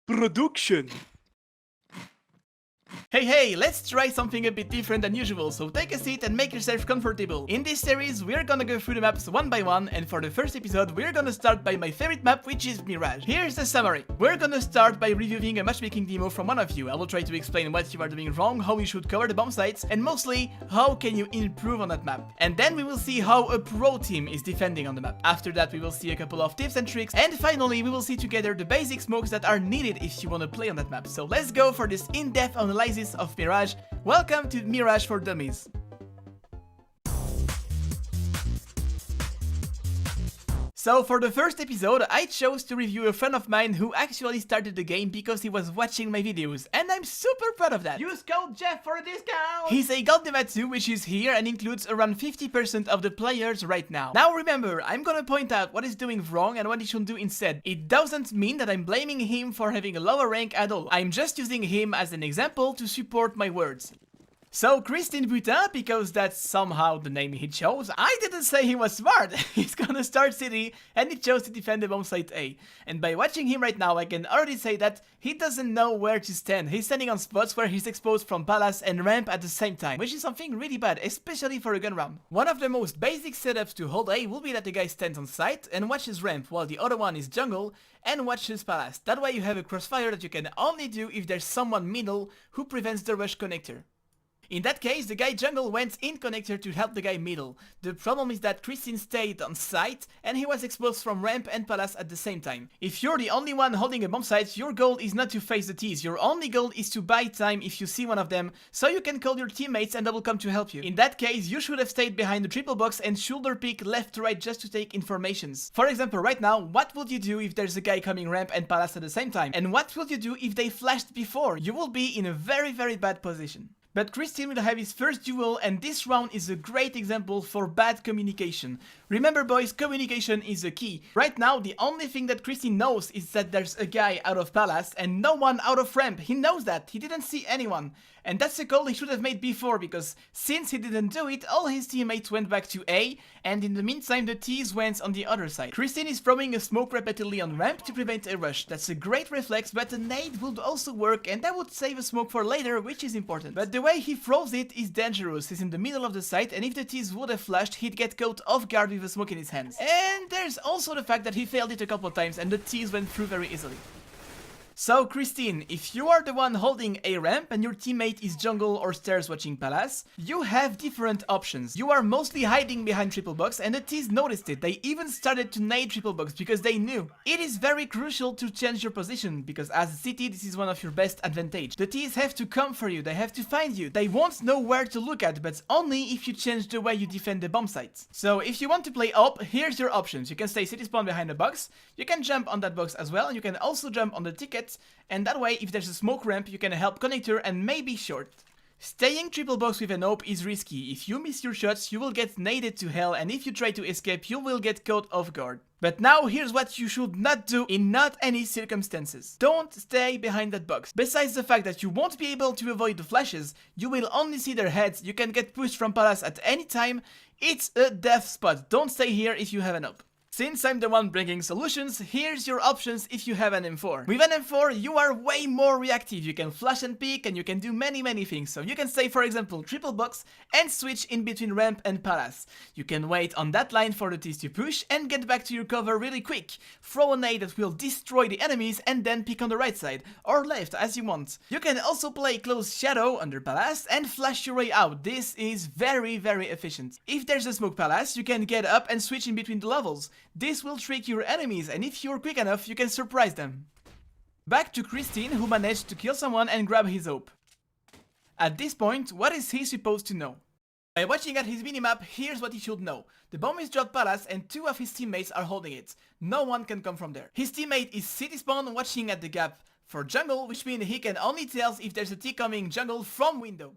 Production. Hey, let's try something a bit different than usual, so take a seat and make yourself comfortable. In this series, we're gonna go through the maps one by one, and for the first episode, we're gonna start by my favorite map, which is Mirage. Here's the summary. We're gonna start by reviewing a matchmaking demo from one of you. I will try to explain what you are doing wrong, how you should cover the bomb sites, and mostly, how can you improve on that map. And then we will see how a pro team is defending on the map. After that, we will see a couple of tips and tricks, and finally, we will see together the basic smokes that are needed if you wanna play on that map. So let's go for this in-depth analysis of Mirage. Welcome to Mirage for Dummies. So for the first episode, I chose to review a friend of mine who actually started the game because he was watching my videos, and I'm super proud of that. Use code Jeff for a discount! He's a Gold Diva 2, which is here and includes around 50% of the players right now. Now remember, I'm gonna point out what he's doing wrong and what he should do instead. It doesn't mean that I'm blaming him for having a lower rank at all. I'm just using him as an example to support my words. So Christine Butin, because that's somehow the name he chose, I didn't say he was smart. He's gonna start city and he chose to defend the bomb site A. And by watching him right now, I can already say that he doesn't know where to stand. He's standing on spots where he's exposed from palace and ramp at the same time, which is something really bad, especially for a gun round. One of the most basic setups to hold A will be that the guy stands on site and watches ramp, while the other one is jungle and watches palace. That way you have a crossfire that you can only do if there's someone middle who prevents the rush connector. In that case, the guy jungle went in connector to help the guy middle. The problem is that Christine stayed on site and he was exposed from ramp and palace at the same time. If you're the only one holding a bomb site, your goal is not to face the T's. Your only goal is to buy time if you see one of them, so you can call your teammates and they will come to help you. In that case, you should have stayed behind the triple box and shoulder peek left to right just to take informations. For example, right now, what would you do if there's a guy coming ramp and palace at the same time? And what would you do if they flashed before? You will be in a very bad position. But Christine will have his first duel, and this round is a great example for bad communication. Remember boys, communication is the key. Right now, the only thing that Christine knows is that there's a guy out of palace and no one out of ramp. He knows that. He didn't see anyone. And that's a call he should have made before, because since he didn't do it, all his teammates went back to A, and in the meantime the T's went on the other side. Christine is throwing a smoke repeatedly on ramp to prevent a rush. That's a great reflex, but a nade would also work, and that would save a smoke for later, which is important. But the way he throws it is dangerous. He's in the middle of the site, and if the T's would have flashed, he'd get caught off guard with a smoke in his hands. And there's also the fact that he failed it a couple of times, and the T's went through very easily. So Christine, if you are the one holding a ramp and your teammate is jungle or stairs watching palace, you have different options. You are mostly hiding behind triple box, and the T's noticed it. They even started to nade triple box because they knew. It is very crucial to change your position, because as a city this is one of your best advantage. The T's have to come for you, they have to find you. They won't know where to look at, but only if you change the way you defend the bomb sites. So if you want to play up, here's your options. You can stay city spawn behind the box, you can jump on that box as well, and you can also jump on the ticket. And that way, if there's a smoke ramp, you can help connector and maybe short. Staying triple box with an AWP is risky. If you miss your shots, you will get naded to hell, and if you try to escape, you will get caught off guard. But now here's what you should not do in not any circumstances. Don't stay behind that box. Besides the fact that you won't be able to avoid the flashes, you will only see their heads, you can get pushed from palace at any time. It's a death spot. Don't stay here if you have an AWP. Since I'm the one bringing solutions, here's your options if you have an M4. With an M4, you are way more reactive. You can flash and peek, and you can do many things. So you can stay, for example, triple box and switch in between ramp and palace. You can wait on that line for the T's to push and get back to your cover really quick. Throw a nade that will destroy the enemies and then peek on the right side, or left as you want. You can also play close shadow under palace and flash your way out. This is very efficient. If there's a smoke palace, you can get up and switch in between the levels. This will trick your enemies, and if you're quick enough, you can surprise them. Back to Christine, who managed to kill someone and grab his AWP. At this point, what is he supposed to know? By watching at his minimap, here's what he should know. The bomb is dropped palace and two of his teammates are holding it. No one can come from there. His teammate is city spawn watching at the gap for jungle, which means he can only tell if there's a T coming jungle from window.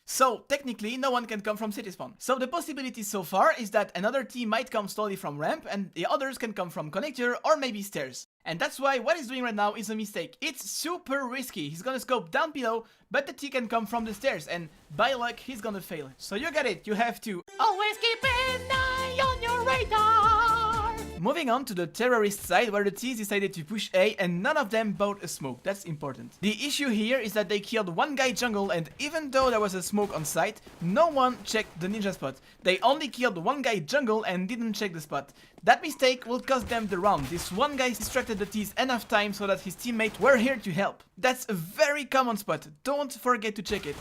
So, technically, no one can come from city spawn. So the possibility so far is that another team might come slowly from ramp, and the others can come from connector or maybe stairs. And that's why what he's doing right now is a mistake. It's super risky. He's gonna scope down below, but the T can come from the stairs, and by luck, he's gonna fail. So you get it, you have to always keep an eye on your radar. Moving on to the terrorist side, where the T's decided to push A and none of them bought a smoke. That's important. The issue here is that they killed one guy jungle, and even though there was a smoke on site, no one checked the ninja spot. They only killed one guy jungle and didn't check the spot. That mistake will cost them the round. This one guy distracted the T's enough time so that his teammates were here to help. That's a very common spot. Don't forget to check it.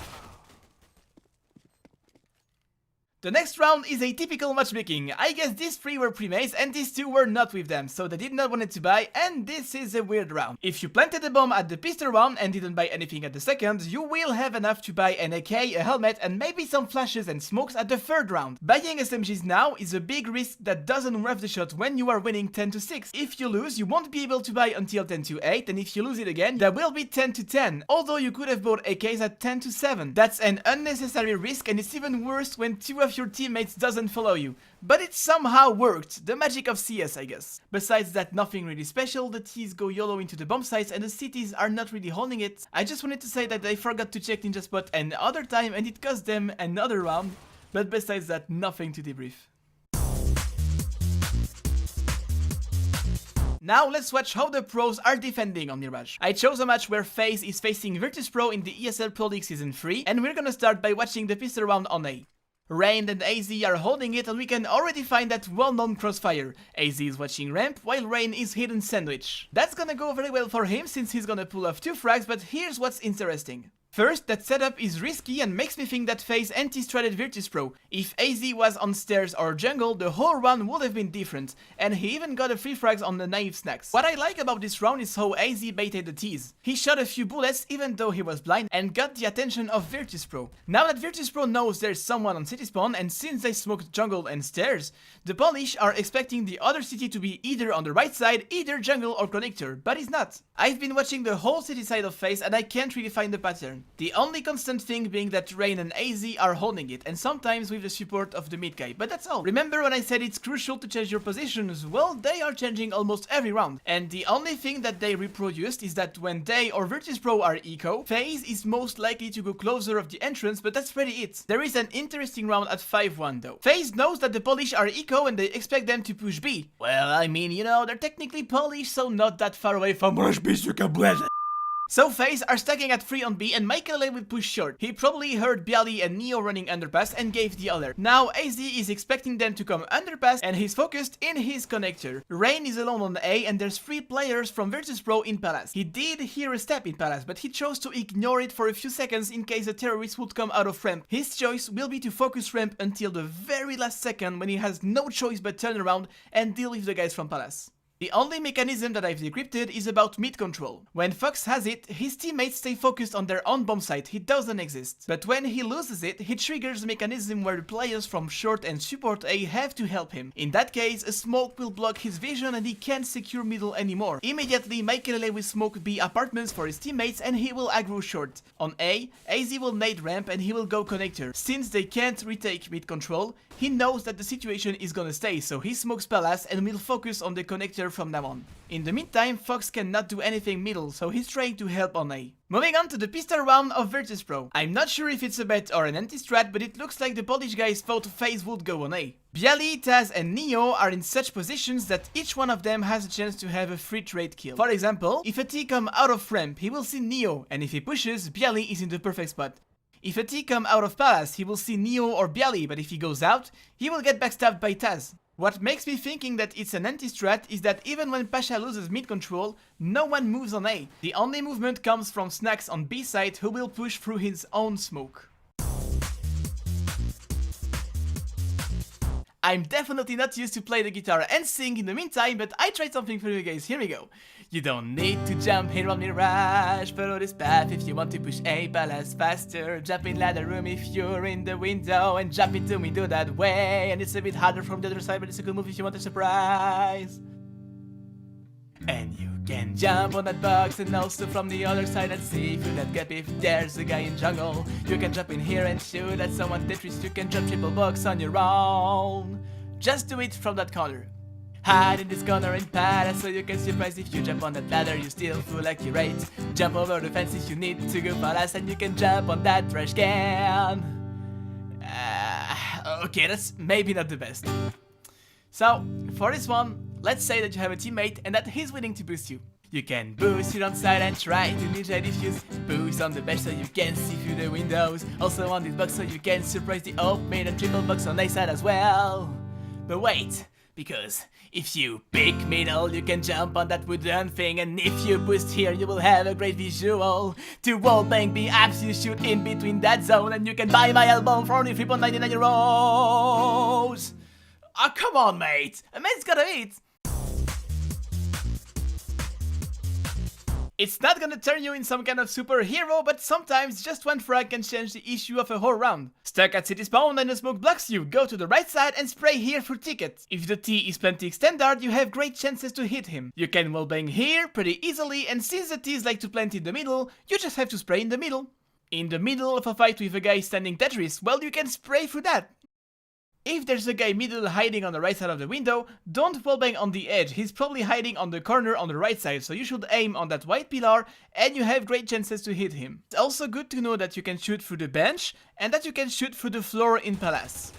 The next round is a typical matchmaking. I guess these three were pre-mates and these two were not with them, so they did not want it to buy, and this is a weird round. If you planted a bomb at the pistol round and didn't buy anything at the second, you will have enough to buy an AK, a helmet, and maybe some flashes and smokes at the third round. Buying SMGs now is a big risk that doesn't rev the shot when you are winning 10-6. If you lose, you won't be able to buy until 10-8, and if you lose it again, there will be 10-10, although you could have bought AKs at 10-7. That's an unnecessary risk, and it's even worse when two of your teammates doesn't follow you. But it somehow worked. The magic of CS, I guess. Besides that, nothing really special. The T's go YOLO into the bomb sites and the cities are not really holding it. I just wanted to say that they forgot to check ninja spot another time and it cost them another round. But besides that, nothing to debrief. Now let's watch how the pros are defending on Mirage. I chose a match where FaZe is facing Virtus Pro in the ESL Pro League Season 3, and we're gonna start by watching the pistol round on A. Rain and AZ are holding it, and we can already find that well-known crossfire. AZ is watching ramp, while Rain is hidden sandwich. That's gonna go very well for him since he's gonna pull off 2 frags, but here's what's interesting. First, that setup is risky and makes me think that FaZe anti-stratted Virtus Pro. If AZ was on stairs or jungle, the whole run would have been different, and he even got a 3 frags on the naive snacks. What I like about this round is how AZ baited the T's. He shot a few bullets even though he was blind and got the attention of Virtus Pro. Now that Virtus Pro knows there's someone on city spawn, and since they smoked jungle and stairs, the Polish are expecting the other city to be either on the right side, either jungle or connector, but it's not. I've been watching the whole city side of FaZe and I can't really find the pattern. The only constant thing being that Rain and AZ are holding it, and sometimes with the support of the mid guy, but that's all. Remember when I said it's crucial to change your positions? Well, they are changing almost every round, and the only thing that they reproduced is that when they or Virtus Pro are eco, FaZe is most likely to go closer of the entrance, but that's pretty it. There is an interesting round at 5-1 though. FaZe knows that the Polish are eco and they expect them to push B. Well, I mean, you know, they're technically Polish, so not that far away from Rush B, you can bless it. So FaZe are stacking at 3 on B and Michael will push short. He probably heard Bialy and Neo running underpass and gave the alert. Now AZ is expecting them to come underpass and he's focused in his connector. Rain is alone on A and there's 3 players from Virtus Pro in Palace. He did hear a step in Palace, but he chose to ignore it for a few seconds in case a terrorist would come out of ramp. His choice will be to focus ramp until the very last second when he has no choice but turn around and deal with the guys from Palace. The only mechanism that I've decrypted is about mid control. When Fox has it, his teammates stay focused on their own bomb site, he doesn't exist. But when he loses it, he triggers a mechanism where the players from short and support A have to help him. In that case, a smoke will block his vision and he can't secure middle anymore. Immediately, Michael will smoke B apartments for his teammates and he will aggro short. On A, AZ will nade ramp and he will go connector. Since they can't retake mid control, he knows that the situation is gonna stay, so he smokes Palace and will focus on the connector from now on. In the meantime, Fox cannot do anything middle, so he's trying to help on A. Moving on to the pistol round of Virtus Pro. I'm not sure if it's a bet or an anti-strat, but it looks like the Polish guys thought FaZe would go on A. Bialy, Taz and Neo are in such positions that each one of them has a chance to have a free trade kill. For example, if a T come out of ramp, he will see Neo, and if he pushes, Bialy is in the perfect spot. If a T come out of Palace, he will see Neo or Bialy, but if he goes out, he will get backstabbed by Taz. What makes me thinking that it's an anti-strat is that even when Pasha loses mid control, no one moves on A. The only movement comes from Snacks on B side, who will push through his own smoke. I'm definitely not used to play the guitar and sing in the meantime, but I tried something for you guys, here we go. You don't need to jump here on Mirage, follow this path if you want to push A Palace faster. Jump in ladder room if you're in the window, and jump into window that way. And it's a bit harder from the other side, but it's a good move if you want a surprise. And you can jump on that box and also from the other side and see through that gap if there's a guy in jungle. You can jump in here and shoot at someone Tetris, you can jump triple box on your own. Just do it from that corner. Hide in this corner in Palace so you can surprise if you jump on that ladder, you still feel accurate. Jump over the fence if you need to go Palace and you can jump on that trash can. Okay, that's maybe not the best. So, for this one, Let's say that you have a teammate and that he's willing to boost you. You can boost it on side and try to ninja defuse. Boost on the bench so you can see through the windows. Also on this box so you can surprise the off main and triple box on A side as well. But wait, because if you pick middle you can jump on that wooden thing, and if you boost here you will have a great visual to wallbang the apps you shoot in between that zone, and you can buy my album for only 3.99 euros. Oh come on mate, a mate's gotta eat. It's not gonna turn you in some kind of superhero, but sometimes just one frag can change the issue of a whole round. Stuck at city spawn and the smoke blocks you, go to the right side and spray here for tickets. If the T is plenty standard, you have great chances to hit him. You can wallbang here pretty easily, and since the T's like to plant in the middle, you just have to spray in the middle. In the middle of a fight with a guy standing Tetris, well you can spray through that. If there's a guy middle hiding on the right side of the window, don't wallbang on the edge, he's probably hiding on the corner on the right side, so you should aim on that white pillar and you have great chances to hit him. It's also good to know that you can shoot through the bench and that you can shoot through the floor in Palace.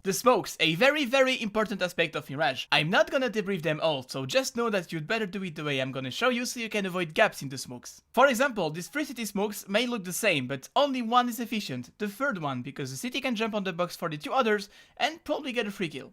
The smokes, a very important aspect of Mirage. I'm not gonna debrief them all, so just know that you'd better do it the way I'm gonna show you so you can avoid gaps in the smokes. For example, these 3 city smokes may look the same, but only one is efficient, the third one, because the city can jump on the box for the 2 others and probably get a free kill.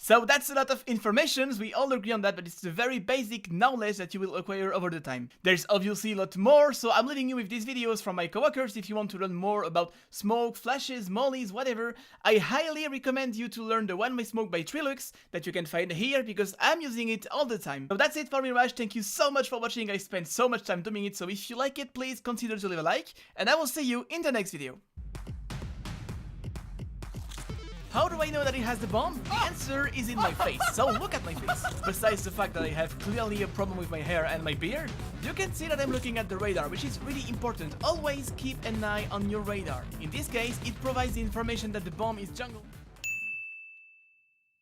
So that's a lot of information, we all agree on that, but it's the very basic knowledge that you will acquire over the time. There's obviously a lot more, so I'm leaving you with these videos from my coworkers. If you want to learn more about smoke, flashes, mollies, whatever, I highly recommend you to learn the One Way Smoke by Trilux that you can find here because I'm using it all the time. So that's it for Mirage, thank you so much for watching, I spent so much time doing it, so if you like it, please consider to leave a like, and I will see you in the next video. How do I know that it has the bomb? The answer is in my face, so look at my face. Besides the fact that I have clearly a problem with my hair and my beard, you can see that I'm looking at the radar, which is really important. Always keep an eye on your radar. In this case, it provides the information that the bomb is jungle.